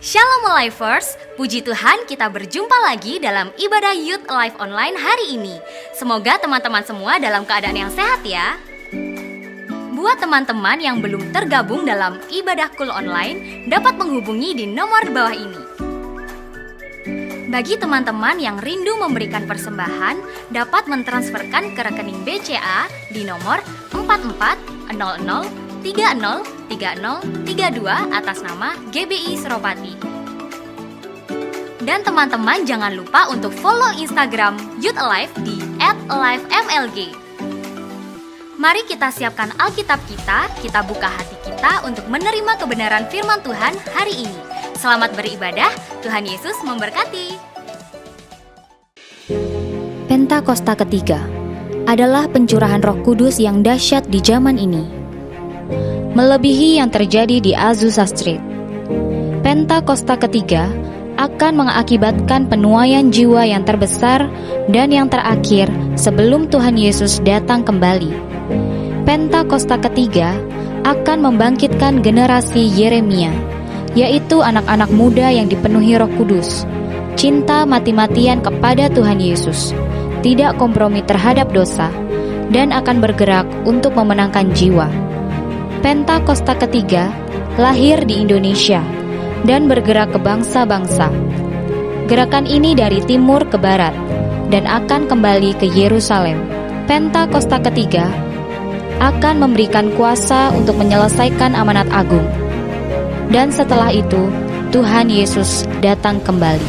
Shalom Alivers, puji Tuhan kita berjumpa lagi dalam ibadah Youth Alive Online hari ini. Semoga teman-teman semua dalam keadaan yang sehat ya. Buat teman-teman yang belum tergabung dalam ibadah Cool Online, dapat menghubungi di nomor di bawah ini. Bagi teman-teman yang rindu memberikan persembahan, dapat mentransferkan ke rekening BCA di nomor 4400303032 atas nama GBI Seropati. Dan teman-teman jangan lupa untuk follow Instagram Youth Alive di @alivemlg. Mari kita siapkan Alkitab kita buka hati kita untuk menerima kebenaran firman Tuhan hari ini. Selamat beribadah, Tuhan Yesus memberkati. Pentakosta ketiga adalah pencurahan Roh Kudus yang dahsyat di zaman ini, melebihi yang terjadi di Azusa Street. Pentakosta ketiga akan mengakibatkan penuaian jiwa yang terbesar dan yang terakhir sebelum Tuhan Yesus datang kembali. Pentakosta ketiga akan membangkitkan generasi Yeremia, yaitu anak-anak muda yang dipenuhi Roh Kudus, cinta mati-matian kepada Tuhan Yesus, tidak kompromi terhadap dosa, dan akan bergerak untuk memenangkan jiwa. Pentakosta ketiga lahir di Indonesia dan bergerak ke bangsa-bangsa. Gerakan ini dari timur ke barat dan akan kembali ke Yerusalem. Pentakosta ketiga akan memberikan kuasa untuk menyelesaikan amanat agung. Dan setelah itu, Tuhan Yesus datang kembali.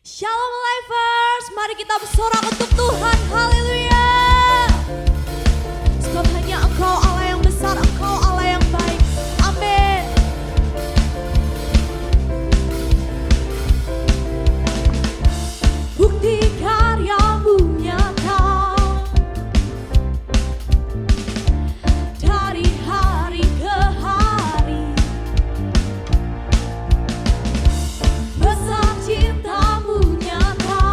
Shalom Alivers, mari kita bersorak untuk Tuhan, haleluya. Sebab hanya Engkau Allah yang besar, Engkau Allah yang baik, amin. Bukti karya-Mu nyata dari hari ke hari, besar cinta-Mu nyata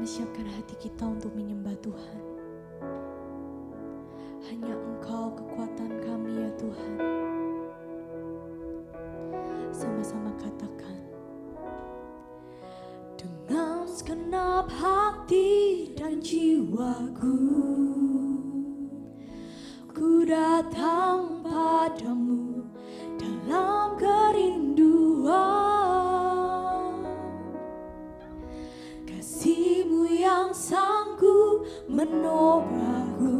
siapkan hati kita untuk menyembah Tuhan. Hanya Engkau kekuatan kami ya Tuhan. Sama-sama katakan. Dengan segenap hati dan jiwaku, ku datang padamu dalam kerinduan. Kasih-Mu yang sanggup menopangku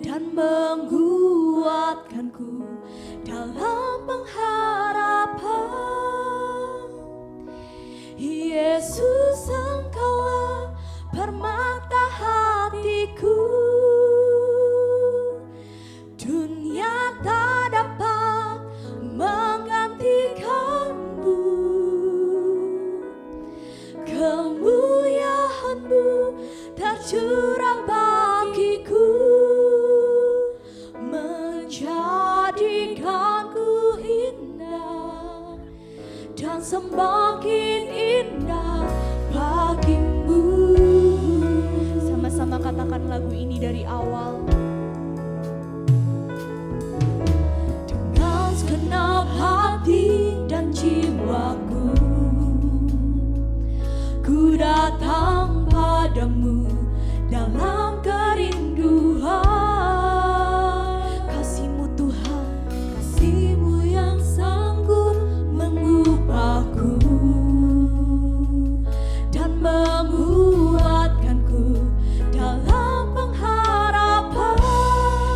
dan menguatkanku dalam pengharapan. Yesus, Engkaulah permata hatiku. Dunia tak dapat menggantikan-Mu. Kemuliaan-Mu tercurah bagiku, menjadikanku indah dan semakin indah bagimu. Sama-sama katakan lagu ini dari awal. Dengan segenap hati dan jiwaku, ku datang padamu dalam kerinduan. Kasih-Mu Tuhan, kasih-Mu yang sanggup mengubahku dan menguatkanku dalam pengharapan.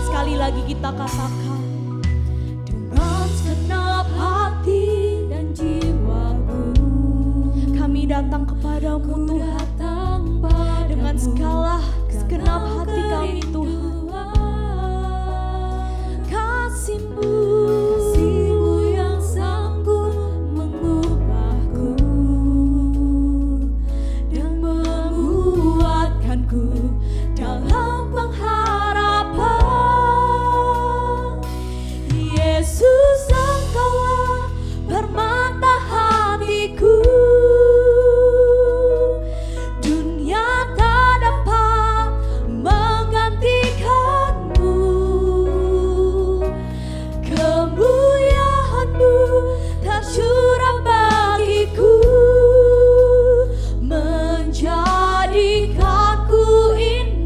Sekali lagi kita katakan. Dengan segenap hati dan jiwaku, kami datang kepadamu Tuhan, dengan segenap hati kami Tuhan. Kasih-Mu yang sanggup mengubahku dan menguatkanku dalam pengharapan. Yesus, Engkaulah permata hatiku. Dunia tak dapat menggantikan-Mu. Kemuliaan-Mu tercurah bagiku, menjadikanku indah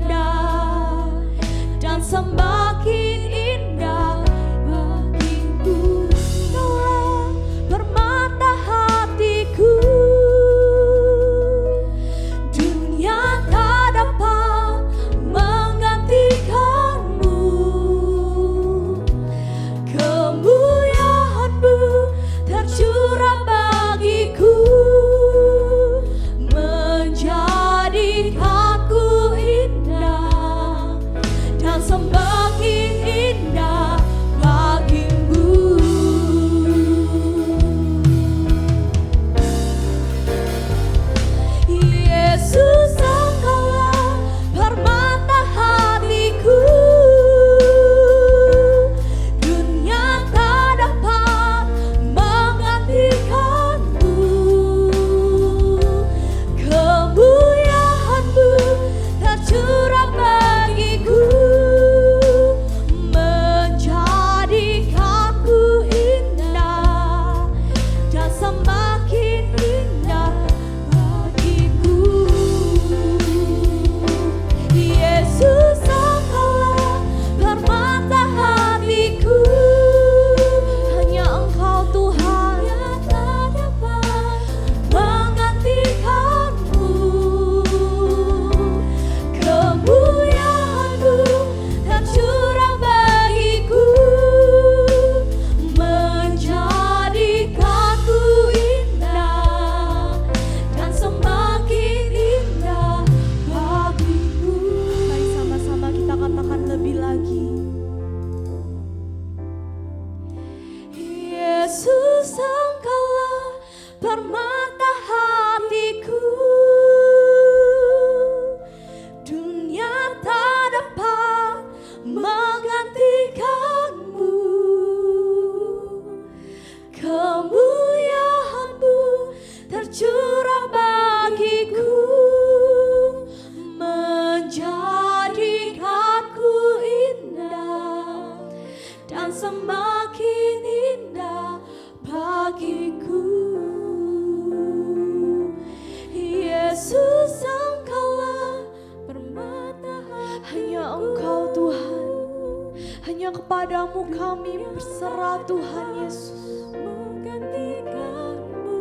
Hanya kepadamu kami berserah Tuhan Yesus. Menggantikanmu,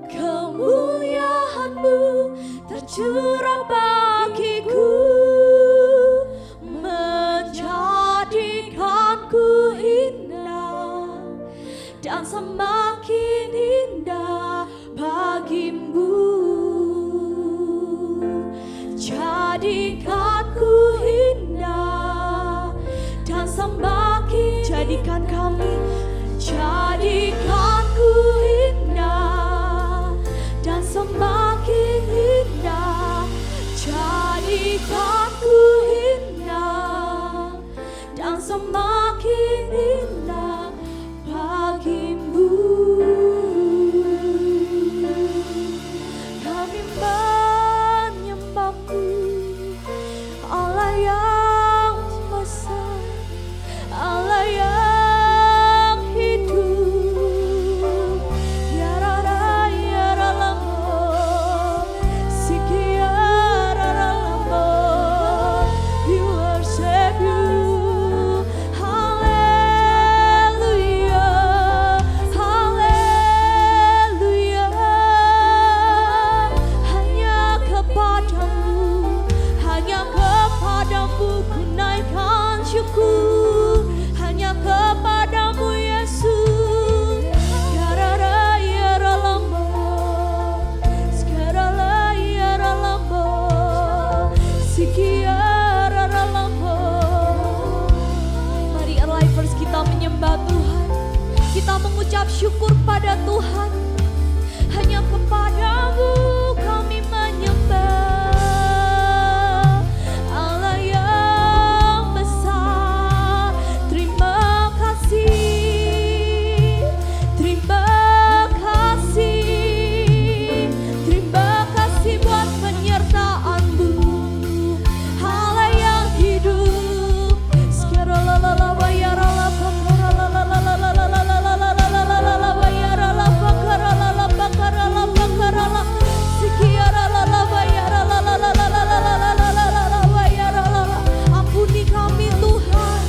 kemuliaan-Mu tercurah bagiku, menjadikanku indah dan semakin indah bagimu. Jadikanku indah dan semakin, jadikan kami, jadikanku indah dan semakin indah, jadikanku indah dan semakin indah bagimu. Kami menyembahmu, Allah yang besar, Allah yang hidup. Ya Rara, ya Ralamo, Sikia Ralamo, we worship you. Hallelujah, hallelujah. Hanya kepadamu, hanya kepadamu ku naikkan syukur, hanya kepadamu Yesus. Karara ya Ralamo, sekarala ya Ralamo, Sikia Ralamo. Mari Alivers kita menyembah Tuhan, kita mengucap syukur pada Tuhan. Hanya kepadamu kami menyembah, Allah yang besar. Terima kasih, terima kasih, terima kasih buat penyertaan-Mu, Allah yang hidup. Sekarang ampuni kami Tuhan,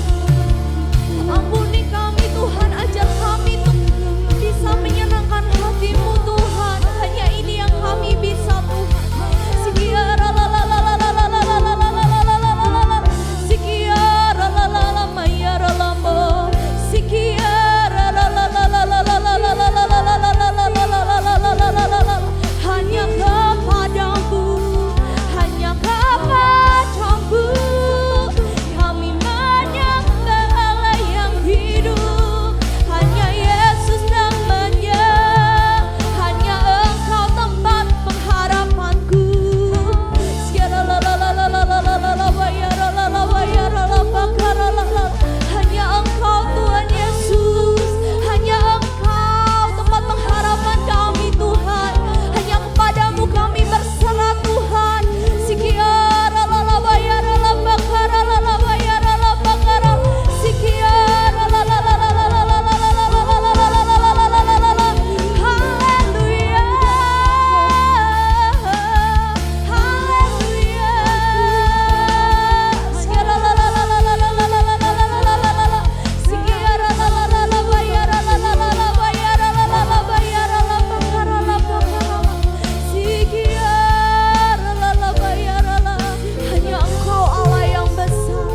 ampuni kami Tuhan, ajar kami untuk bisa menyenangkan hati-Mu Tuhan. Hanya ini yang kami bisa Tuhan. Hanya kepadamu, hanya kepadamu kami menyembah Allah yang hidup. Hanya Yesus namanya, hanya Engkau tempat pengharapanku. Hanya Engkau Tuhan Yesus, hanya Engkau tempat pengharapan kami Tuhan. Hanya kepadamu kami berserah Tuhan. Hanya Engkau Allah yang besar,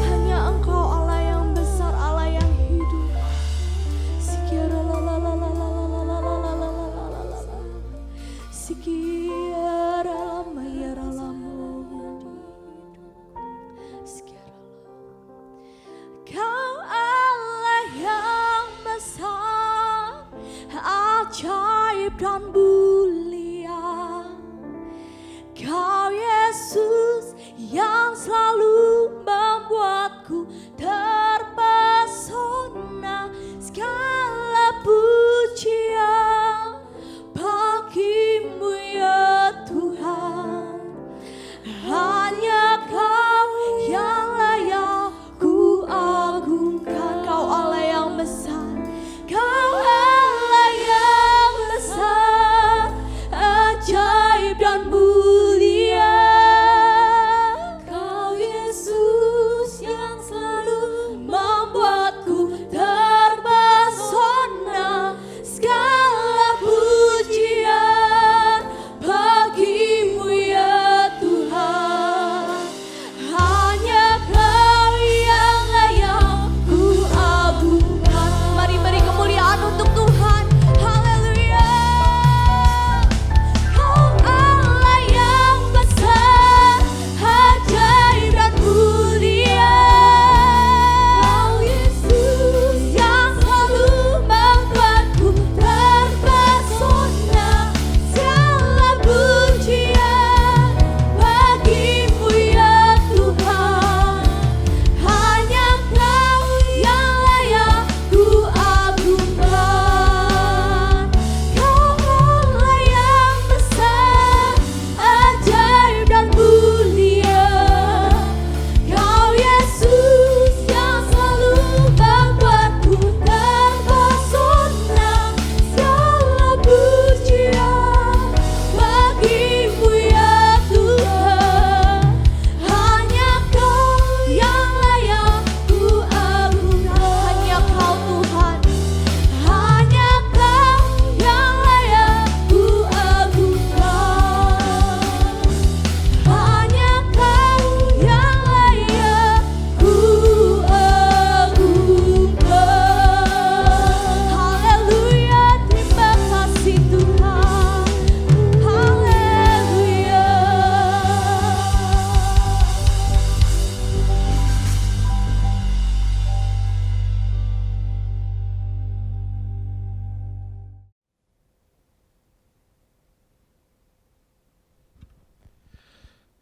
hanya Engkau Allah yang besar, Allah yang hidup. Kau Allah yang besar, ajaib dan mulia. Kau Yesus yang selalu membuatku terpesona. Segala pujian bagimu ya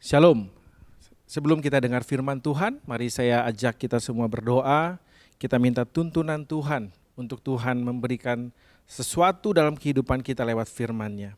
Shalom. Sebelum kita dengar firman Tuhan, mari saya ajak kita semua berdoa. Kita minta tuntunan Tuhan untuk Tuhan memberikan sesuatu dalam kehidupan kita lewat firman-Nya.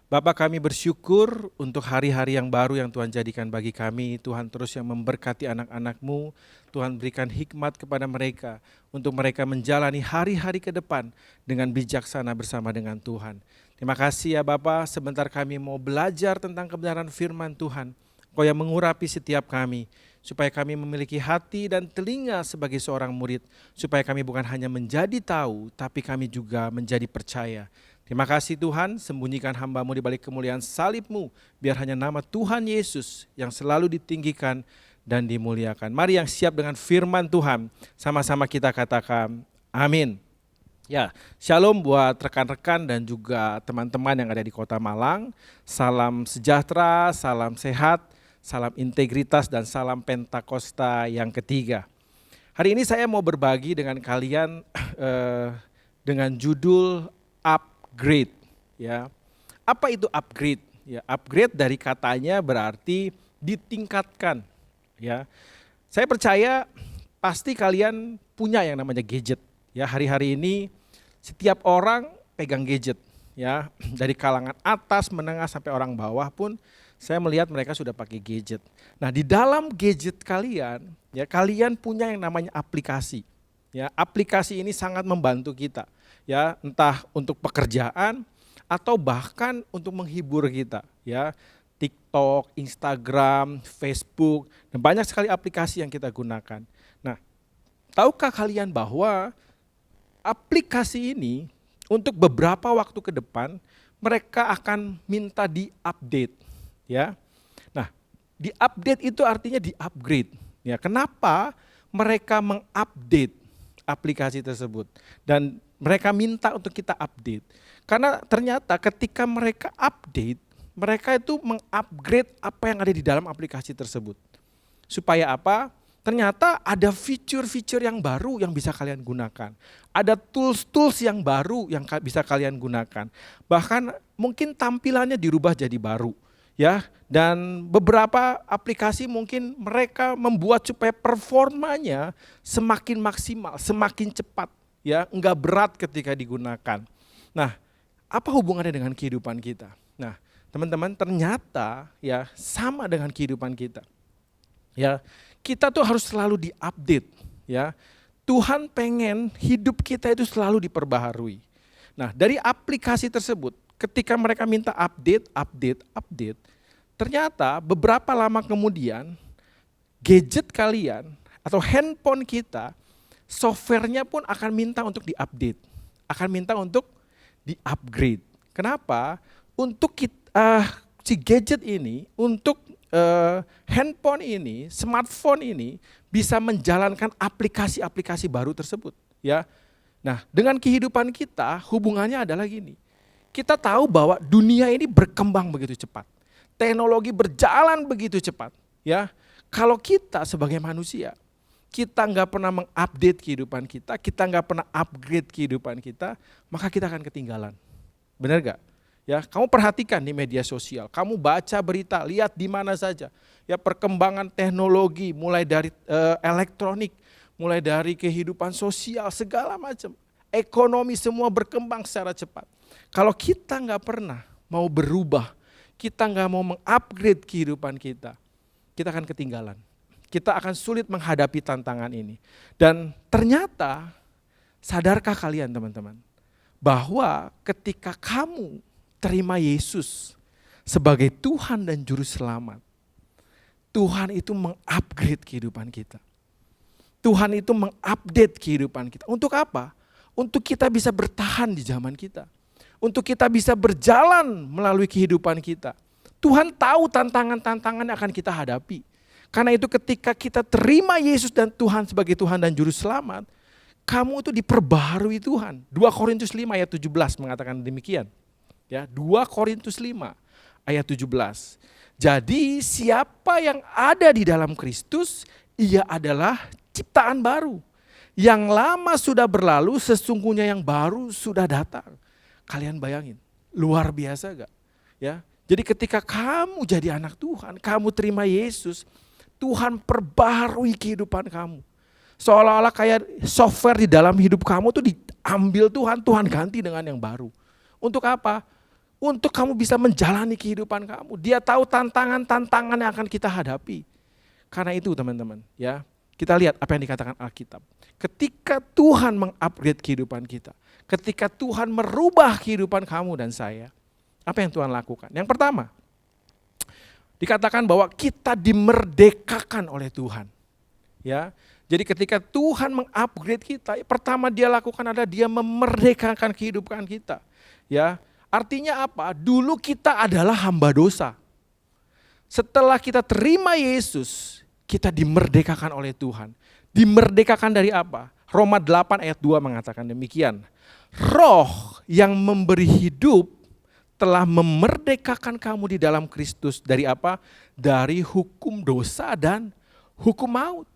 Bapa, kami bersyukur untuk hari-hari yang baru yang Tuhan jadikan bagi kami. Tuhan terus yang memberkati anak-anak-Mu. Tuhan berikan hikmat kepada mereka untuk mereka menjalani hari-hari ke depan dengan bijaksana bersama dengan Tuhan. Terima kasih ya Bapa, sebentar kami mau belajar tentang kebenaran firman Tuhan. Kau yang mengurapi setiap kami, supaya kami memiliki hati dan telinga sebagai seorang murid, supaya kami bukan hanya menjadi tahu, tapi kami juga menjadi percaya. Terima kasih Tuhan, sembunyikan hamba-Mu di balik kemuliaan salib-Mu, biar hanya nama Tuhan Yesus yang selalu ditinggikan dan dimuliakan. Mari yang siap dengan firman Tuhan, sama-sama kita katakan amin. Ya, shalom buat rekan-rekan dan juga teman-teman yang ada di Kota Malang. Salam sejahtera, salam sehat, salam integritas, dan salam Pentakosta yang ketiga. Hari ini saya mau berbagi dengan kalian dengan judul upgrade. Ya, apa itu upgrade? Ya, upgrade dari katanya berarti ditingkatkan. Ya, saya percaya pasti kalian punya yang namanya gadget. Ya, hari-hari ini setiap orang pegang gadget. Ya, dari kalangan atas, menengah sampai orang bawah pun saya melihat mereka sudah pakai gadget. Nah, di dalam gadget kalian, ya kalian punya yang namanya aplikasi. Ya, aplikasi ini sangat membantu kita. Ya, entah untuk pekerjaan atau bahkan untuk menghibur kita. Ya, TikTok, Instagram, Facebook, dan banyak sekali aplikasi yang kita gunakan. Nah, tahukah kalian bahwa aplikasi ini untuk beberapa waktu ke depan mereka akan minta di-update, ya. Nah, di-update itu artinya di-upgrade. Ya, kenapa mereka mengupdate aplikasi tersebut dan mereka minta untuk kita update? Karena ternyata ketika mereka update, mereka itu mengupgrade apa yang ada di dalam aplikasi tersebut. Supaya apa? Ternyata ada fitur-fitur yang baru yang bisa kalian gunakan. Ada tools-tools yang baru yang bisa kalian gunakan. Bahkan mungkin tampilannya dirubah jadi baru. Ya, dan beberapa aplikasi mungkin mereka membuat supaya performanya semakin maksimal, semakin cepat. Ya, enggak berat ketika digunakan. Nah, apa hubungannya dengan kehidupan kita? Nah, teman-teman, ternyata ya sama dengan kehidupan kita. Ya, kita tuh harus selalu diupdate, ya. Tuhan pengen hidup kita itu selalu diperbaharui. Nah, dari aplikasi tersebut, ketika mereka minta update, ternyata beberapa lama kemudian gadget kalian atau handphone kita, softwarenya pun akan minta untuk diupdate, akan minta untuk di-upgrade. Kenapa? Untuk si gadget ini, untuk handphone ini, smartphone ini bisa menjalankan aplikasi-aplikasi baru tersebut, ya. Nah, dengan kehidupan kita hubungannya adalah gini. Kita tahu bahwa dunia ini berkembang begitu cepat. Teknologi berjalan begitu cepat, ya. Kalau kita sebagai manusia, kita nggak pernah mengupdate kehidupan kita nggak pernah upgrade kehidupan kita, maka kita akan ketinggalan. Benar gak? Ya, kamu perhatikan di media sosial, kamu baca berita, lihat di mana saja. Ya, perkembangan teknologi mulai dari elektronik, mulai dari kehidupan sosial, segala macam. Ekonomi semua berkembang secara cepat. Kalau kita nggak pernah mau berubah, kita nggak mau mengupgrade kehidupan kita akan ketinggalan. Kita akan sulit menghadapi tantangan ini. Dan ternyata, sadarkah kalian teman-teman, bahwa ketika kamu terima Yesus sebagai Tuhan dan Juru Selamat, Tuhan itu mengupgrade kehidupan kita. Tuhan itu mengupdate kehidupan kita. Untuk apa? Untuk kita bisa bertahan di zaman kita. Untuk kita bisa berjalan melalui kehidupan kita. Tuhan tahu tantangan-tantangan yang akan kita hadapi. Karena itu ketika kita terima Yesus dan Tuhan sebagai Tuhan dan Juru Selamat, kamu itu diperbaharui Tuhan. 2 Korintus 5 ayat 17 mengatakan demikian. Ya, 2 Korintus 5 ayat 17. Jadi siapa yang ada di dalam Kristus, ia adalah ciptaan baru. Yang lama sudah berlalu, sesungguhnya yang baru sudah datang. Kalian bayangin, luar biasa gak? Ya, Jadi ketika kamu jadi anak Tuhan, kamu terima Yesus, Tuhan perbaharui kehidupan kamu. Seolah-olah kayak software di dalam hidup kamu tuh diambil Tuhan, Tuhan ganti dengan yang baru. Untuk apa? Untuk kamu bisa menjalani kehidupan kamu. Dia tahu tantangan-tantangan yang akan kita hadapi. Karena itu teman-teman, ya, kita lihat apa yang dikatakan Alkitab. Ketika Tuhan mengupgrade kehidupan kita, ketika Tuhan merubah kehidupan kamu dan saya, apa yang Tuhan lakukan? Yang pertama, dikatakan bahwa kita dimerdekakan oleh Tuhan. Ya, jadi ketika Tuhan mengupgrade kita, pertama Dia lakukan adalah Dia memerdekakan kehidupan kita. Ya, artinya apa? Dulu kita adalah hamba dosa. Setelah kita terima Yesus, kita dimerdekakan oleh Tuhan. Dimerdekakan dari apa? Roma 8 ayat 2 mengatakan demikian. Roh yang memberi hidup telah memerdekakan kamu di dalam Kristus dari apa? Dari hukum dosa dan hukum maut.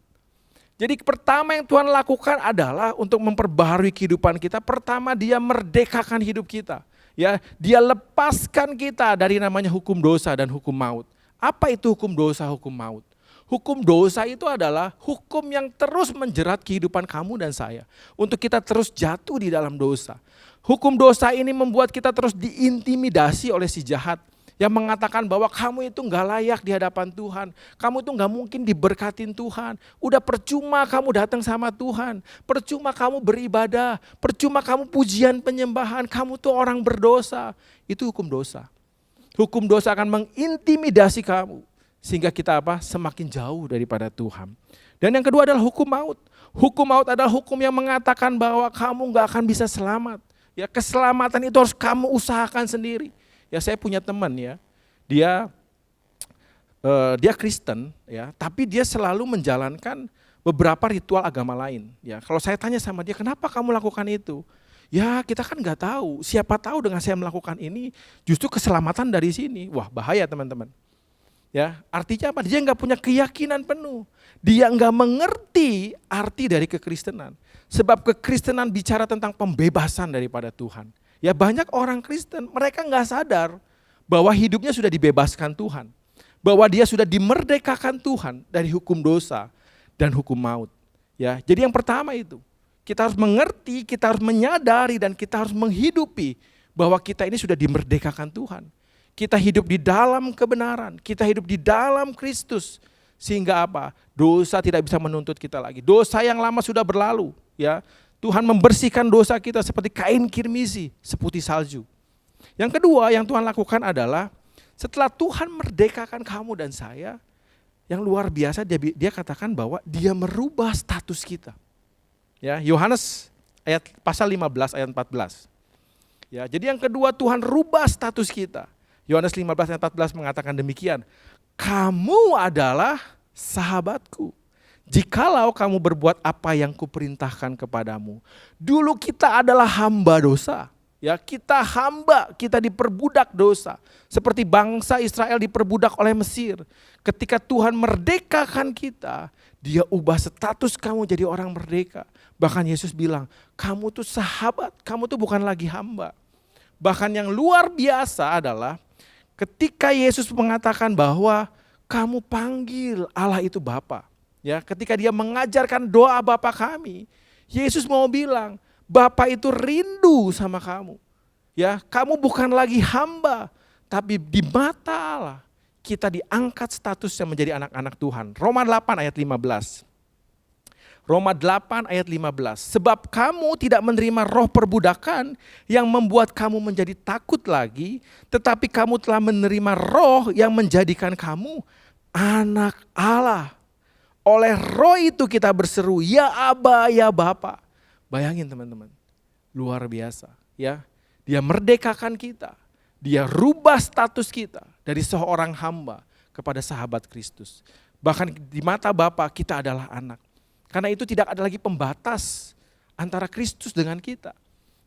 Jadi pertama yang Tuhan lakukan adalah untuk memperbaharui kehidupan kita. Pertama Dia merdekakan hidup kita. Ya, Dia lepaskan kita dari namanya hukum dosa dan hukum maut. Apa itu hukum dosa, hukum maut? Hukum dosa itu adalah hukum yang terus menjerat kehidupan kamu dan saya. Untuk kita terus jatuh di dalam dosa. Hukum dosa ini membuat kita terus diintimidasi oleh si jahat. Yang mengatakan bahwa kamu itu gak layak di hadapan Tuhan. Kamu itu gak mungkin diberkatin Tuhan. Udah percuma kamu datang sama Tuhan. Percuma kamu beribadah. Percuma kamu pujian penyembahan. Kamu tuh orang berdosa. Itu hukum dosa. Hukum dosa akan mengintimidasi kamu. Sehingga kita apa? Semakin jauh daripada Tuhan. Dan yang kedua adalah hukum maut. Hukum maut adalah hukum yang mengatakan bahwa kamu gak akan bisa selamat. Ya, keselamatan itu harus kamu usahakan sendiri. Ya, saya punya teman ya, dia Kristen ya, tapi dia selalu menjalankan beberapa ritual agama lain. Ya, kalau saya tanya sama dia, kenapa kamu lakukan itu? Ya, kita kan nggak tahu. Siapa tahu dengan saya melakukan ini, justru keselamatan dari sini. Wah, bahaya teman-teman. Ya, artinya apa? Dia nggak punya keyakinan penuh. Dia nggak mengerti arti dari kekristenan. Sebab kekristenan bicara tentang pembebasan daripada Tuhan. Ya, banyak orang Kristen, mereka nggak sadar bahwa hidupnya sudah dibebaskan Tuhan. Bahwa dia sudah dimerdekakan Tuhan dari hukum dosa dan hukum maut. Ya, jadi yang pertama itu, kita harus mengerti, kita harus menyadari dan kita harus menghidupi bahwa kita ini sudah dimerdekakan Tuhan. Kita hidup di dalam kebenaran, kita hidup di dalam Kristus. Sehingga apa? Dosa tidak bisa menuntut kita lagi. Dosa yang lama sudah berlalu, ya. Tuhan membersihkan dosa kita seperti kain kirmizi, seputih salju. Yang kedua yang Tuhan lakukan adalah setelah Tuhan merdekakan kamu dan saya, yang luar biasa dia katakan bahwa Dia merubah status kita. Ya, Yohanes pasal 15 ayat 14. Ya, jadi yang kedua Tuhan rubah status kita. Yohanes 15 ayat 14 mengatakan demikian. Kamu adalah sahabatku. Jikalau kamu berbuat apa yang kuperintahkan kepadamu. Dulu kita adalah hamba dosa. Ya, kita hamba, kita diperbudak dosa. Seperti bangsa Israel diperbudak oleh Mesir. Ketika Tuhan merdekakan kita, Dia ubah status kamu jadi orang merdeka. Bahkan Yesus bilang, kamu tuh sahabat, kamu tuh bukan lagi hamba. Bahkan yang luar biasa adalah ketika Yesus mengatakan bahwa kamu panggil Allah itu Bapa. Ya, ketika Dia mengajarkan doa Bapa kami, Yesus mau bilang, Bapa itu rindu sama kamu. Ya, kamu bukan lagi hamba, tapi di mata Allah kita diangkat statusnya menjadi anak-anak Tuhan. Roma 8 ayat 15. Roma 8 ayat 15. Sebab kamu tidak menerima roh perbudakan yang membuat kamu menjadi takut lagi, tetapi kamu telah menerima roh yang menjadikan kamu anak Allah. Oleh roh itu kita berseru, ya Aba, ya Bapa. Bayangin teman-teman, luar biasa ya. Dia merdekakan kita, Dia rubah status kita dari seorang hamba kepada sahabat Kristus. Bahkan di mata Bapa kita adalah anak. Karena itu tidak ada lagi pembatas antara Kristus dengan kita.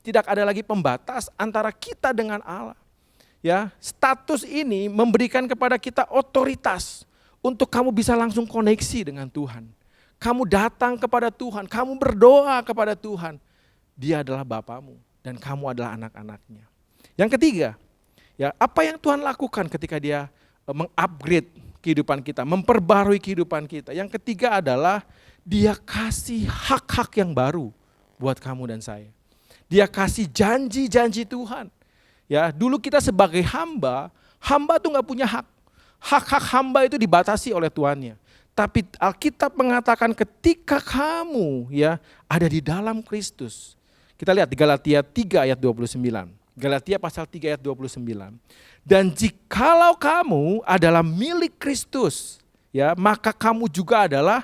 Tidak ada lagi pembatas antara kita dengan Allah. Ya, status ini memberikan kepada kita otoritas untuk kamu bisa langsung koneksi dengan Tuhan. Kamu datang kepada Tuhan, kamu berdoa kepada Tuhan. Dia adalah Bapamu dan kamu adalah anak-anaknya. Yang ketiga, Ya, apa yang Tuhan lakukan ketika dia mengupgrade kehidupan kita, memperbarui kehidupan kita. Yang ketiga adalah dia kasih hak-hak yang baru buat kamu dan saya. Dia kasih janji-janji Tuhan. Ya, dulu kita sebagai hamba tuh nggak punya hak. Hak-hak hamba itu dibatasi oleh tuannya. Tapi Alkitab mengatakan ketika kamu ya ada di dalam Kristus. Kita lihat di Galatia 3 ayat 29. Galatia pasal 3 ayat 29. Dan jikalau kamu adalah milik Kristus, ya, maka kamu juga adalah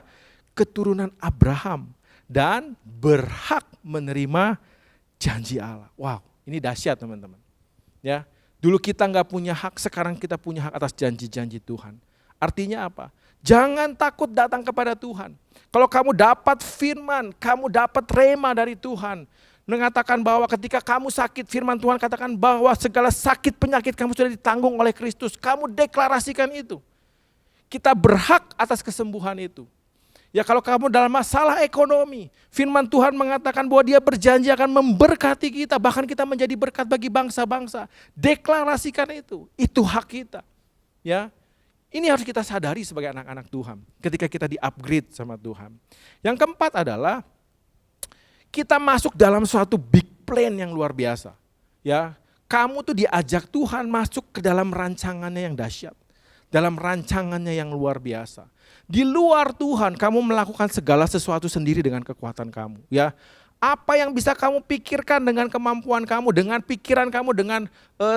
keturunan Abraham dan berhak menerima janji Allah. Wow, ini dahsyat teman-teman. Ya, dulu kita nggak punya hak, sekarang kita punya hak atas janji-janji Tuhan. Artinya apa? Jangan takut datang kepada Tuhan. Kalau kamu dapat firman, kamu dapat rema dari Tuhan. Mengatakan bahwa ketika kamu sakit, firman Tuhan katakan bahwa segala sakit penyakit kamu sudah ditanggung oleh Kristus. Kamu deklarasikan itu. Kita berhak atas kesembuhan itu. Ya, kalau kamu dalam masalah ekonomi, firman Tuhan mengatakan bahwa Dia berjanji akan memberkati kita, bahkan kita menjadi berkat bagi bangsa-bangsa. Deklarasikan itu hak kita. Ya, ini harus kita sadari sebagai anak-anak Tuhan ketika kita di-upgrade sama Tuhan. Yang keempat adalah kita masuk dalam suatu big plan yang luar biasa. Ya, kamu tuh diajak Tuhan masuk ke dalam rancangannya yang dahsyat. Dalam rancangannya yang luar biasa. Di luar Tuhan, kamu melakukan segala sesuatu sendiri dengan kekuatan kamu. Ya, apa yang bisa kamu pikirkan dengan kemampuan kamu, dengan pikiran kamu, dengan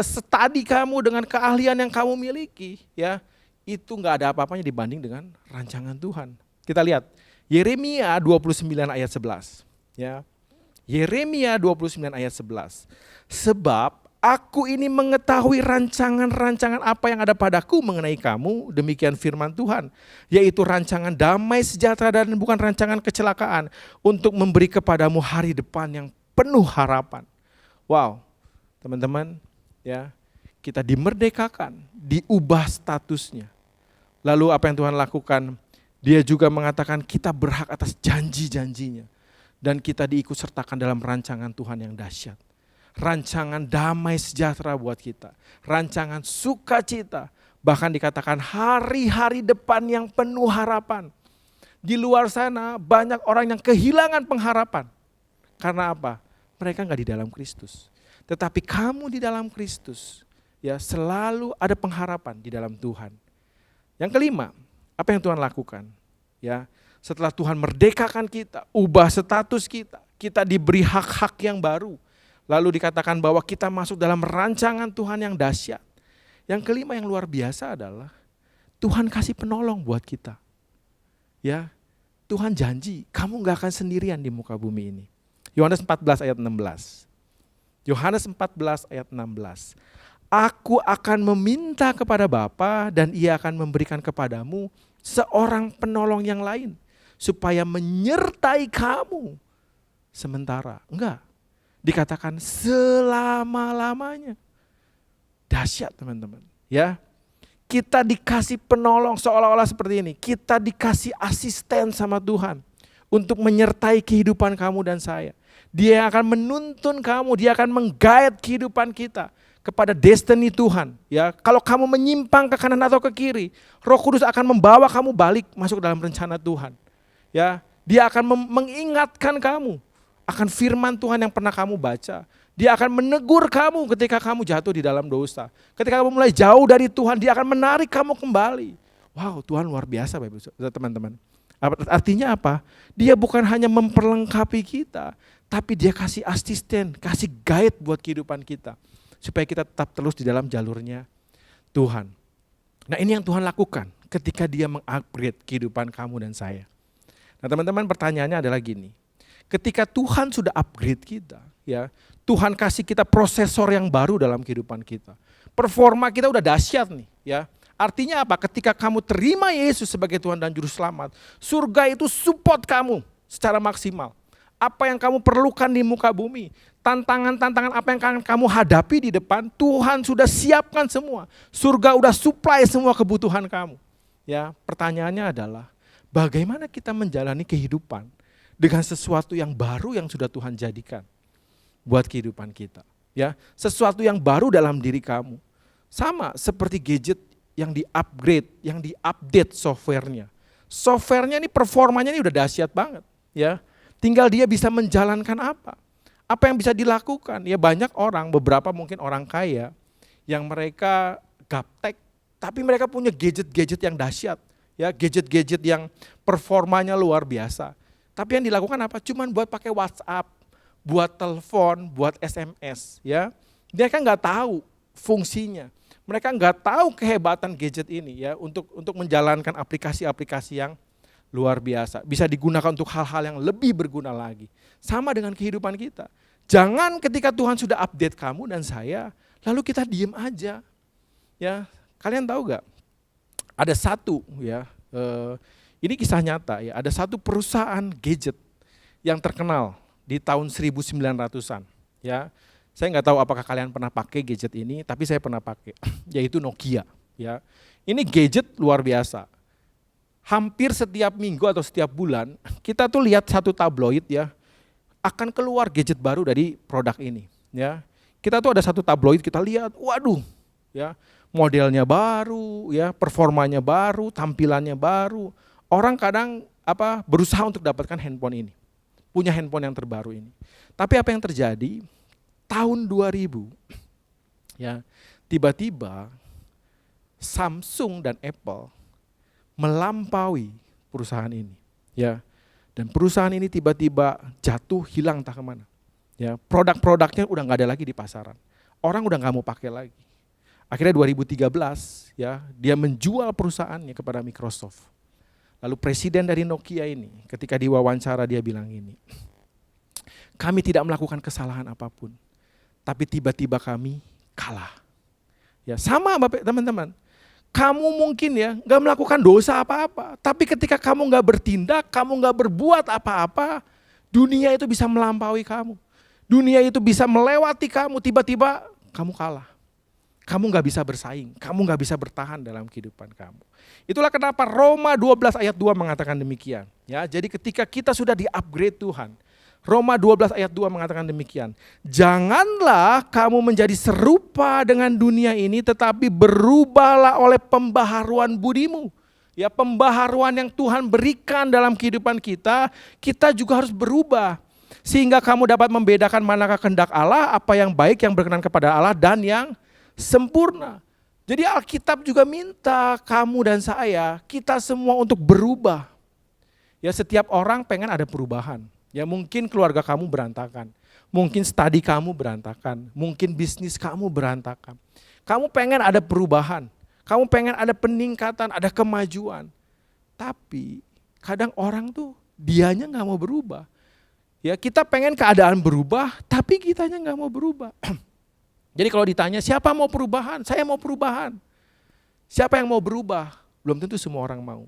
studi kamu, dengan keahlian yang kamu miliki, ya, itu nggak ada apa-apanya dibanding dengan rancangan Tuhan. Kita lihat Yeremia 29 ayat 11. Ya, Yeremia 29 ayat 11. Sebab aku ini mengetahui rancangan-rancangan apa yang ada padaku mengenai kamu, demikian firman Tuhan, yaitu rancangan damai sejahtera dan bukan rancangan kecelakaan, untuk memberi kepadamu hari depan yang penuh harapan. Wow, teman-teman, ya, kita dimerdekakan, diubah statusnya. Lalu apa yang Tuhan lakukan? Dia juga mengatakan kita berhak atas janji-janjinya. Dan kita diikut sertakan dalam rancangan Tuhan yang dahsyat. Rancangan damai sejahtera buat kita. Rancangan sukacita. Bahkan dikatakan hari-hari depan yang penuh harapan. Di luar sana banyak orang yang kehilangan pengharapan. Karena apa? Mereka nggak di dalam Kristus. Tetapi kamu di dalam Kristus, ya, selalu ada pengharapan di dalam Tuhan. Yang kelima, apa yang Tuhan lakukan? Ya, setelah Tuhan merdekakan kita, ubah status kita, kita diberi hak-hak yang baru. Lalu dikatakan bahwa kita masuk dalam rancangan Tuhan yang dahsyat. Yang kelima yang luar biasa adalah Tuhan kasih penolong buat kita. Ya, Tuhan janji kamu gak akan sendirian di muka bumi ini. Yohanes 14 ayat 16. Yohanes 14 ayat 16. Aku akan meminta kepada Bapa dan Ia akan memberikan kepadamu seorang penolong yang lain, supaya menyertai kamu sementara. Enggak, dikatakan selama-lamanya. Dahsyat teman-teman. Ya, kita dikasih penolong seolah-olah seperti ini. Kita dikasih asisten sama Tuhan untuk menyertai kehidupan kamu dan saya. Dia akan menuntun kamu, Dia akan meng-guide kehidupan kita kepada destiny Tuhan. Ya, kalau kamu menyimpang ke kanan atau ke kiri, Roh Kudus akan membawa kamu balik masuk dalam rencana Tuhan. Ya, Dia akan mengingatkan kamu akan firman Tuhan yang pernah kamu baca. Dia akan menegur kamu ketika kamu jatuh di dalam dosa. Ketika kamu mulai jauh dari Tuhan, Dia akan menarik kamu kembali. Wow, Tuhan luar biasa teman-teman. Artinya apa? Dia bukan hanya memperlengkapi kita, tapi Dia kasih asisten, kasih guide buat kehidupan kita. Supaya kita tetap terus di dalam jalurnya Tuhan. Nah, ini yang Tuhan lakukan ketika Dia mengupgrade kehidupan kamu dan saya. Nah, teman-teman, pertanyaannya adalah gini. Ketika Tuhan sudah upgrade kita, ya, Tuhan kasih kita prosesor yang baru dalam kehidupan kita. Performa kita udah dahsyat nih, ya. Artinya apa? Ketika kamu terima Yesus sebagai Tuhan dan Juru Selamat, surga itu support kamu secara maksimal. Apa yang kamu perlukan di muka bumi, tantangan-tantangan apa yang akan kamu hadapi di depan, Tuhan sudah siapkan semua. Surga udah supply semua kebutuhan kamu. Ya, pertanyaannya adalah bagaimana kita menjalani kehidupan dengan sesuatu yang baru yang sudah Tuhan jadikan buat kehidupan kita. Ya, sesuatu yang baru dalam diri kamu. Sama seperti gadget yang di-upgrade, yang di-update softwarenya. Softwarenya ini performanya ini udah dahsyat banget, ya. Tinggal dia bisa menjalankan apa. Apa yang bisa dilakukan? Ya banyak orang, beberapa mungkin orang kaya yang mereka gaptek, tapi mereka punya gadget-gadget yang dahsyat, ya, gadget-gadget yang performanya luar biasa. Tapi yang dilakukan apa? Cuman buat pakai WhatsApp, buat telepon, buat SMS, ya. Dia kan nggak tahu fungsinya. Mereka nggak tahu kehebatan gadget ini, ya, untuk menjalankan aplikasi-aplikasi yang luar biasa. Bisa digunakan untuk hal-hal yang lebih berguna lagi. Sama dengan kehidupan kita. Jangan ketika Tuhan sudah update kamu dan saya, lalu kita diem aja. Ya, kalian tahu gak? Ada satu, ya, ini kisah nyata, ya. Ada satu perusahaan gadget yang terkenal di tahun 1900-an. Ya, saya nggak tahu apakah kalian pernah pakai gadget ini, tapi saya pernah pakai, yaitu Nokia. Ya, ini gadget luar biasa. Hampir setiap minggu atau setiap bulan kita tuh lihat satu tabloid, ya, akan keluar gadget baru dari produk ini, ya. Kita tuh ada satu tabloid, kita lihat, waduh, ya, modelnya baru, ya, performanya baru, tampilannya baru. Orang kadang berusaha untuk dapatkan handphone ini, punya handphone yang terbaru ini. Tapi apa yang terjadi? Tahun 2000, ya, tiba-tiba Samsung dan Apple melampaui perusahaan ini, ya. Dan perusahaan ini tiba-tiba jatuh, hilang entah kemana. Ya, produk-produknya udah nggak ada lagi di pasaran. Orang udah nggak mau pakai lagi. Akhirnya 2013, ya, dia menjual perusahaannya kepada Microsoft. Lalu presiden dari Nokia ini, ketika diwawancara dia bilang ini, kami tidak melakukan kesalahan apapun, tapi tiba-tiba kami kalah. Ya, sama Bapak, teman-teman. Kamu mungkin, ya, nggak melakukan dosa apa-apa, tapi ketika kamu nggak bertindak, kamu nggak berbuat apa-apa, dunia itu bisa melampaui kamu. Dunia itu bisa melewati kamu, tiba-tiba kamu kalah. Kamu nggak bisa bersaing, kamu nggak bisa bertahan dalam kehidupan kamu. Itulah kenapa Roma 12 ayat 2 mengatakan demikian. Ya, jadi ketika kita sudah di-upgrade Tuhan, Roma 12 ayat 2 mengatakan demikian. Janganlah kamu menjadi serupa dengan dunia ini, tetapi berubahlah oleh pembaharuan budimu. Ya, pembaharuan yang Tuhan berikan dalam kehidupan kita, kita juga harus berubah. Sehingga kamu dapat membedakan manakah kehendak Allah, apa yang baik, yang berkenan kepada Allah, dan yang sempurna. Jadi Alkitab juga minta kamu dan saya, kita semua untuk berubah. Ya, setiap orang pengen ada perubahan. Ya, mungkin keluarga kamu berantakan, mungkin studi kamu berantakan, mungkin bisnis kamu berantakan. Kamu pengen ada perubahan, kamu pengen ada peningkatan, ada kemajuan. Tapi kadang orang tuh dianya nggak mau berubah. Ya, kita pengen keadaan berubah, tapi kitanya nggak mau berubah. Jadi kalau ditanya siapa mau perubahan, saya mau perubahan. Siapa yang mau berubah? Belum tentu semua orang mau.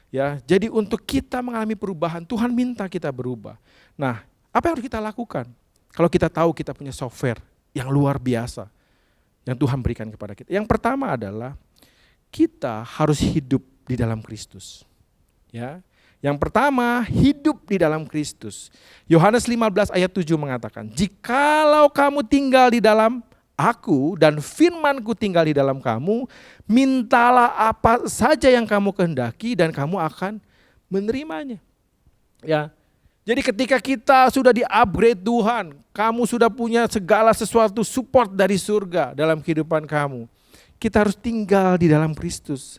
Ya, jadi untuk kita mengalami perubahan, Tuhan minta kita berubah. Nah, apa yang harus kita lakukan? Kalau kita tahu kita punya software yang luar biasa yang Tuhan berikan kepada kita. Yang pertama adalah kita harus hidup di dalam Kristus. Ya. Yang pertama, hidup di dalam Kristus. Yohanes 15 ayat 7 mengatakan, "Jikalau kamu tinggal di dalam Aku dan firman-Ku tinggal di dalam kamu, mintalah apa saja yang kamu kehendaki dan kamu akan menerimanya." Ya. Jadi ketika kita sudah di-upgrade Tuhan, kamu sudah punya segala sesuatu support dari surga dalam kehidupan kamu. Kita harus tinggal di dalam Kristus.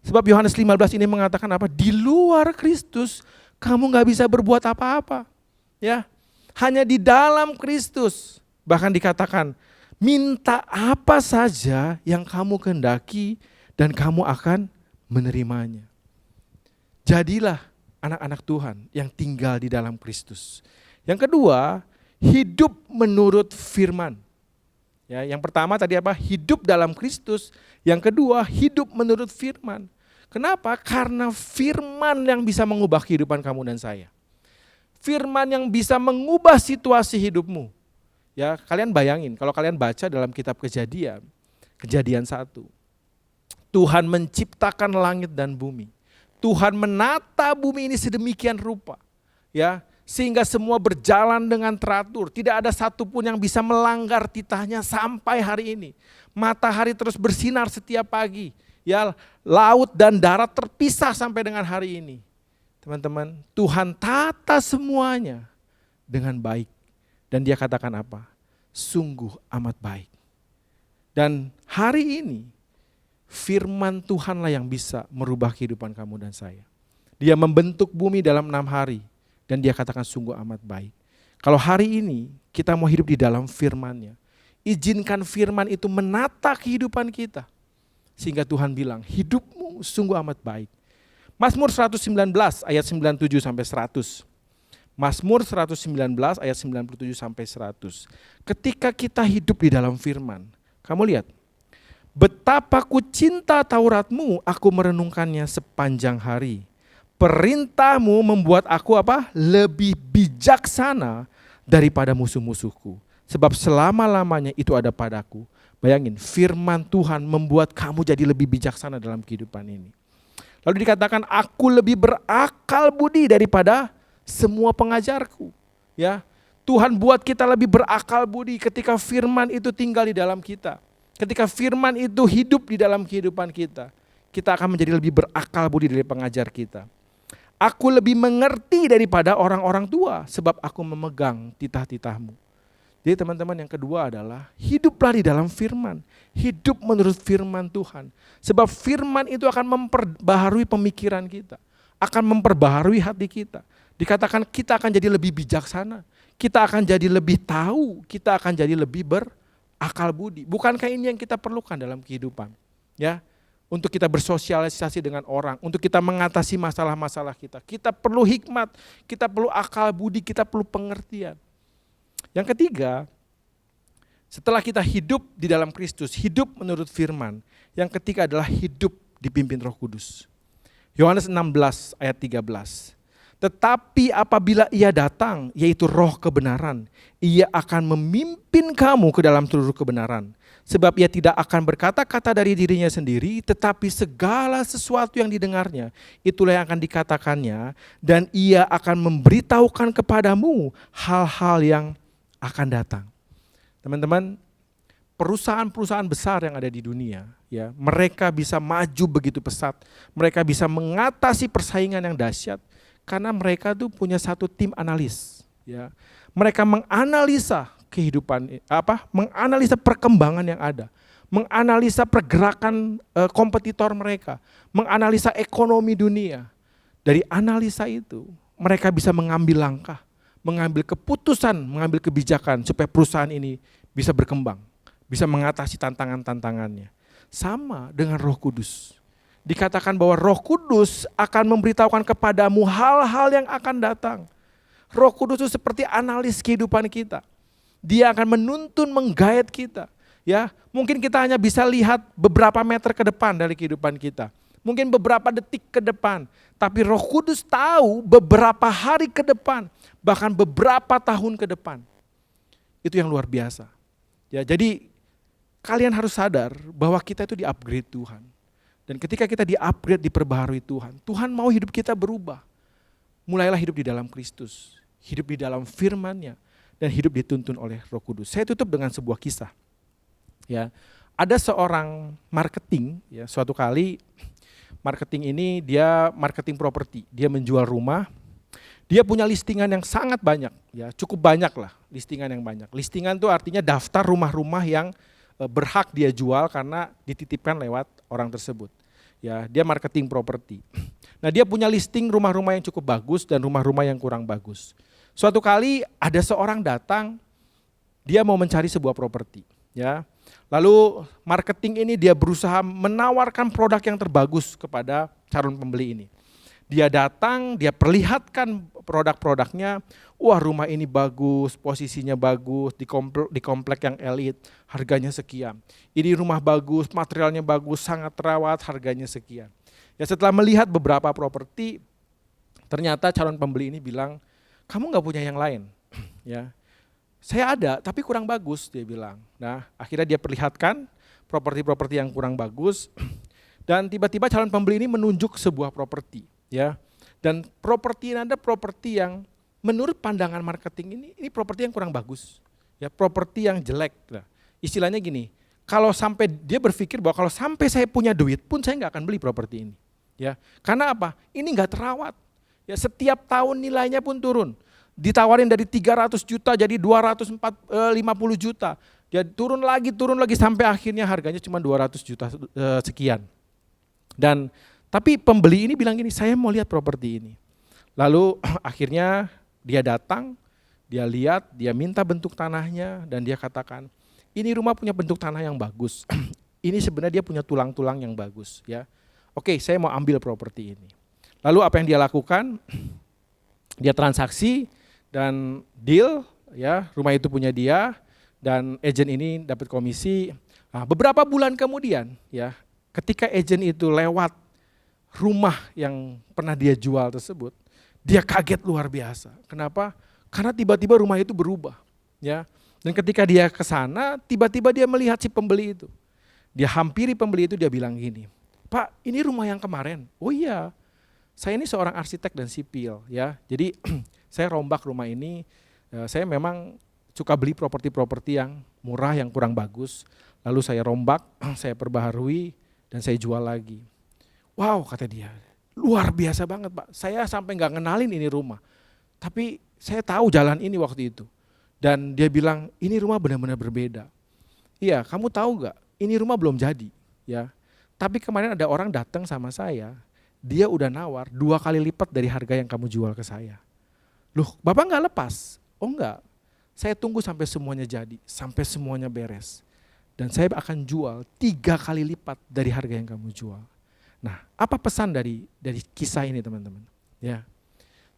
Sebab Yohanes 15 ini mengatakan apa? Di luar Kristus kamu gak bisa berbuat apa-apa. Ya. Hanya di dalam Kristus. Bahkan dikatakan, minta apa saja yang kamu kehendaki dan kamu akan menerimanya. Jadilah anak-anak Tuhan yang tinggal di dalam Kristus. Yang kedua, hidup menurut firman. Ya, yang pertama tadi apa? Hidup dalam Kristus. Yang kedua, hidup menurut firman. Kenapa? Karena firman yang bisa mengubah kehidupan kamu dan saya. Firman yang bisa mengubah situasi hidupmu. Ya, kalian bayangin kalau kalian baca dalam kitab Kejadian 1. Tuhan menciptakan langit dan bumi. Tuhan menata bumi ini sedemikian rupa. Ya, Sehingga semua berjalan dengan teratur. Tidak ada satupun yang bisa melanggar titahnya sampai hari ini. Matahari terus bersinar setiap pagi. Ya, laut dan darat terpisah sampai dengan hari ini. Teman-teman, Tuhan tata semuanya dengan baik. Dan dia katakan apa? Sungguh amat baik. Dan hari ini, firman Tuhanlah yang bisa merubah kehidupan kamu dan saya. Dia membentuk bumi dalam 6 hari. Dan dia katakan sungguh amat baik. Kalau hari ini kita mau hidup di dalam firman-Nya, izinkan firman itu menata kehidupan kita. Sehingga Tuhan bilang, hidupmu sungguh amat baik. Mazmur 119 ayat 97 sampai 100. Mazmur 119 ayat 97 sampai 100. Ketika kita hidup di dalam firman, kamu lihat, betapa ku cinta Tauratmu, aku merenungkannya sepanjang hari. Perintahmu membuat aku apa? Lebih bijaksana daripada musuh-musuhku. Sebab selama-lamanya itu ada padaku. Bayangin, firman Tuhan membuat kamu jadi lebih bijaksana dalam kehidupan ini. Lalu dikatakan, aku lebih berakal budi daripada semua pengajarku. Ya, Tuhan buat kita lebih berakal budi ketika firman itu tinggal di dalam kita. Ketika firman itu hidup di dalam kehidupan kita, kita akan menjadi lebih berakal budi dari pengajar kita. Aku lebih mengerti daripada orang-orang tua, sebab aku memegang titah-titahmu. Jadi teman-teman, yang kedua adalah hiduplah di dalam firman. Hidup menurut firman Tuhan. Sebab firman itu akan memperbaharui pemikiran kita. Akan memperbaharui hati kita. Dikatakan kita akan jadi lebih bijaksana. Kita akan jadi lebih tahu. Kita akan jadi lebih berakal budi. Bukankah ini yang kita perlukan dalam kehidupan? Ya. Untuk kita bersosialisasi dengan orang, untuk kita mengatasi masalah-masalah kita. Kita perlu hikmat, kita perlu akal budi, kita perlu pengertian. Yang ketiga, setelah kita hidup di dalam Kristus, hidup menurut firman. Yang ketiga adalah hidup dipimpin Roh Kudus. Yohanes 16 ayat 13. Tetapi apabila ia datang, yaitu Roh kebenaran, ia akan memimpin kamu ke dalam seluruh kebenaran. Sebab ia tidak akan berkata-kata dari dirinya sendiri, tetapi segala sesuatu yang didengarnya, itulah yang akan dikatakannya, dan ia akan memberitahukan kepadamu hal-hal yang akan datang. Teman-teman, perusahaan-perusahaan besar yang ada di dunia, ya, mereka bisa maju begitu pesat, mereka bisa mengatasi persaingan yang dahsyat, karena mereka tuh punya satu tim analis. Ya. Mereka menganalisa kehidupan, menganalisa perkembangan yang ada, menganalisa pergerakan kompetitor mereka, menganalisa ekonomi dunia. Dari analisa itu mereka bisa mengambil langkah, mengambil keputusan, mengambil kebijakan supaya perusahaan ini bisa berkembang, bisa mengatasi tantangan-tantangannya. Sama dengan Roh Kudus. Dikatakan bahwa Roh Kudus akan memberitahukan kepadamu hal-hal yang akan datang. Roh Kudus itu seperti analis kehidupan kita. Dia akan menuntun, menggait kita. Ya, mungkin kita hanya bisa lihat beberapa meter ke depan dari kehidupan kita. Mungkin beberapa detik ke depan. Tapi Roh Kudus tahu beberapa hari ke depan. Bahkan beberapa tahun ke depan. Itu yang luar biasa. Ya, jadi kalian harus sadar bahwa kita itu di-upgrade Tuhan. Dan ketika kita di-upgrade, diperbaharui Tuhan, Tuhan mau hidup kita berubah. Mulailah hidup di dalam Kristus, hidup di dalam firman-Nya, dan hidup dituntun oleh Roh Kudus. Saya tutup dengan sebuah kisah. Ya, ada seorang marketing, ya, suatu kali marketing ini dia marketing properti, dia menjual rumah. Dia punya listingan yang sangat banyak, ya, cukup banyak lah listingan yang banyak. Listingan itu artinya daftar rumah-rumah yang berhak dia jual karena dititipkan lewat orang tersebut. Ya, dia marketing properti. Nah, dia punya listing rumah-rumah yang cukup bagus dan rumah-rumah yang kurang bagus. Suatu kali ada seorang datang, dia mau mencari sebuah properti, ya. Lalu marketing ini dia berusaha menawarkan produk yang terbagus kepada calon pembeli ini. Dia datang, dia perlihatkan produk-produknya, wah rumah ini bagus, posisinya bagus, di komplek yang elit, harganya sekian. Ini rumah bagus, materialnya bagus, sangat terawat, harganya sekian. Ya, setelah melihat beberapa properti, ternyata calon pembeli ini bilang, kamu nggak punya yang lain? Ya, saya ada, tapi kurang bagus, dia bilang. Nah, akhirnya dia perlihatkan properti-properti yang kurang bagus, dan tiba-tiba calon pembeli ini menunjuk sebuah properti. Ya, dan properti ini ada properti yang menurut pandangan marketing ini properti yang kurang bagus. Ya, properti yang jelek. Nah, istilahnya gini, kalau sampai dia berpikir bahwa kalau sampai saya punya duit pun saya nggak akan beli properti ini. Ya, karena apa? Ini nggak terawat. Ya, setiap tahun nilainya pun turun. Ditawarin dari 300 juta jadi 250 juta. Ya, turun lagi sampai akhirnya harganya cuma 200 juta sekian. Dan tapi pembeli ini bilang gini, saya mau lihat properti ini. Lalu akhirnya dia datang, dia lihat, dia minta bentuk tanahnya dan dia katakan, ini rumah punya bentuk tanah yang bagus. Ini sebenarnya dia punya tulang-tulang yang bagus, ya. Oke, saya mau ambil properti ini. Lalu apa yang dia lakukan? Dia transaksi dan deal, ya, rumah itu punya dia dan agen ini dapat komisi. Nah, beberapa bulan kemudian, ya, ketika agen itu lewat rumah yang pernah dia jual tersebut, dia kaget luar biasa. Kenapa? Karena tiba-tiba rumah itu berubah, ya. Dan ketika dia ke sana, tiba-tiba dia melihat si pembeli itu. Dia hampiri pembeli itu, dia bilang gini, Pak, ini rumah yang kemarin. Oh iya, saya ini seorang arsitek dan sipil, ya. Jadi saya rombak rumah ini. Saya memang suka beli properti-properti yang murah, yang kurang bagus. Lalu saya rombak, saya perbaharui, dan saya jual lagi. Wow, kata dia, luar biasa banget, Pak. Saya sampai nggak ngenalin ini rumah. Tapi saya tahu jalan ini waktu itu. Dan dia bilang, ini rumah benar-benar berbeda. Iya, kamu tahu nggak? Ini rumah belum jadi, ya. Tapi kemarin ada orang datang sama saya, dia udah nawar 2 kali lipat dari harga yang kamu jual ke saya. Loh, Bapak nggak lepas? Oh enggak, saya tunggu sampai semuanya jadi, sampai semuanya beres. Dan saya akan jual 3 kali lipat dari harga yang kamu jual. Nah, apa pesan dari kisah ini, teman-teman? Ya,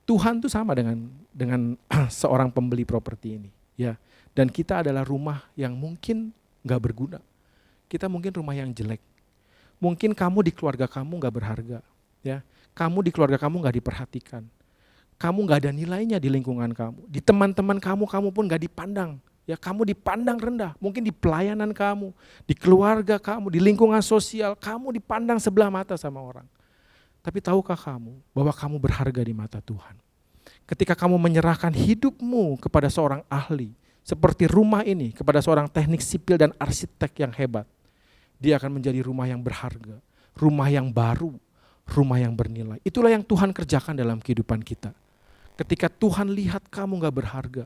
Tuhan tuh sama dengan seorang pembeli properti ini, ya. Dan kita adalah rumah yang mungkin nggak berguna. Kita mungkin rumah yang jelek. Mungkin kamu di keluarga kamu nggak berharga, ya. Kamu di keluarga kamu nggak diperhatikan. Kamu nggak ada nilainya di lingkungan kamu. Di teman-teman kamu pun nggak dipandang. Ya, kamu dipandang rendah. Mungkin di pelayanan kamu, di keluarga kamu, di lingkungan sosial, kamu dipandang sebelah mata sama orang. Tapi tahukah kamu bahwa kamu berharga di mata Tuhan? Ketika kamu menyerahkan hidupmu kepada seorang ahli, seperti rumah ini, kepada seorang teknik sipil dan arsitek yang hebat, dia akan menjadi rumah yang berharga, rumah yang baru, rumah yang bernilai. Itulah yang Tuhan kerjakan dalam kehidupan kita. Ketika Tuhan lihat kamu gak berharga,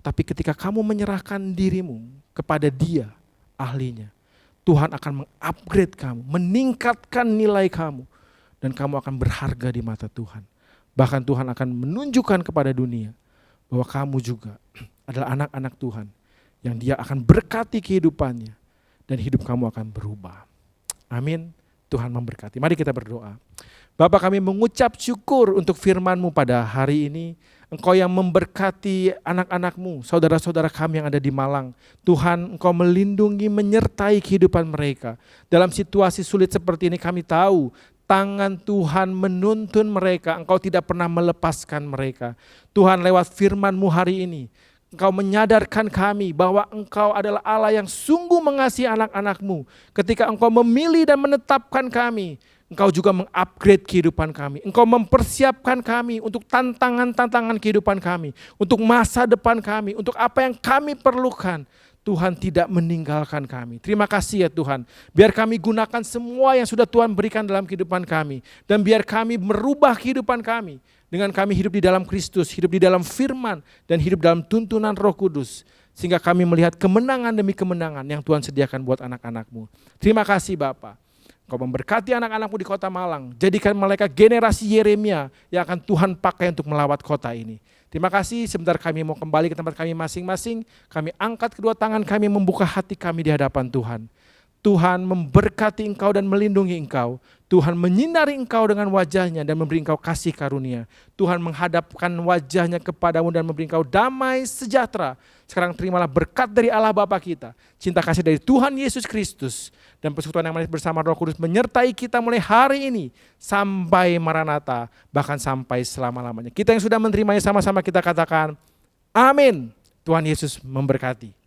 tapi ketika kamu menyerahkan dirimu kepada Dia, ahlinya, Tuhan akan mengupgrade kamu, meningkatkan nilai kamu, dan kamu akan berharga di mata Tuhan. Bahkan Tuhan akan menunjukkan kepada dunia bahwa kamu juga adalah anak-anak Tuhan yang Dia akan berkati kehidupannya dan hidup kamu akan berubah. Amin. Tuhan memberkati. Mari kita berdoa. Bapa, kami mengucap syukur untuk firman-Mu pada hari ini. Engkau yang memberkati anak-anak-Mu, saudara-saudara kami yang ada di Malang. Tuhan, Engkau melindungi, menyertai kehidupan mereka. Dalam situasi sulit seperti ini kami tahu tangan Tuhan menuntun mereka. Engkau tidak pernah melepaskan mereka. Tuhan, lewat firman-Mu hari ini, Engkau menyadarkan kami bahwa Engkau adalah Allah yang sungguh mengasihi anak-anak-Mu. Ketika Engkau memilih dan menetapkan kami, Engkau juga mengupgrade kehidupan kami. Engkau mempersiapkan kami untuk tantangan-tantangan kehidupan kami, untuk masa depan kami, untuk apa yang kami perlukan. Tuhan tidak meninggalkan kami. Terima kasih ya Tuhan. Biar kami gunakan semua yang sudah Tuhan berikan dalam kehidupan kami. Dan biar kami merubah kehidupan kami. Dengan kami hidup di dalam Kristus, hidup di dalam firman, dan hidup dalam tuntunan Roh Kudus. Sehingga kami melihat kemenangan demi kemenangan yang Tuhan sediakan buat anak-anak-Mu. Terima kasih Bapa. Kau memberkati anak-anak-Mu di kota Malang. Jadikan mereka generasi Yeremia yang akan Tuhan pakai untuk melawat kota ini. Terima kasih, sebentar kami mau kembali ke tempat kami masing-masing. Kami angkat kedua tangan kami, membuka hati kami di hadapan Tuhan. Tuhan memberkati engkau dan melindungi engkau. Tuhan menyinari engkau dengan wajahnya dan memberi engkau kasih karunia. Tuhan menghadapkan wajahnya kepadamu dan memberi engkau damai sejahtera. Sekarang terimalah berkat dari Allah Bapa kita, cinta kasih dari Tuhan Yesus Kristus, dan persekutuan yang manis bersama Roh Kudus menyertai kita mulai hari ini sampai Maranatha, bahkan sampai selama-lamanya. Kita yang sudah menerimanya sama-sama kita katakan, amin. Tuhan Yesus memberkati.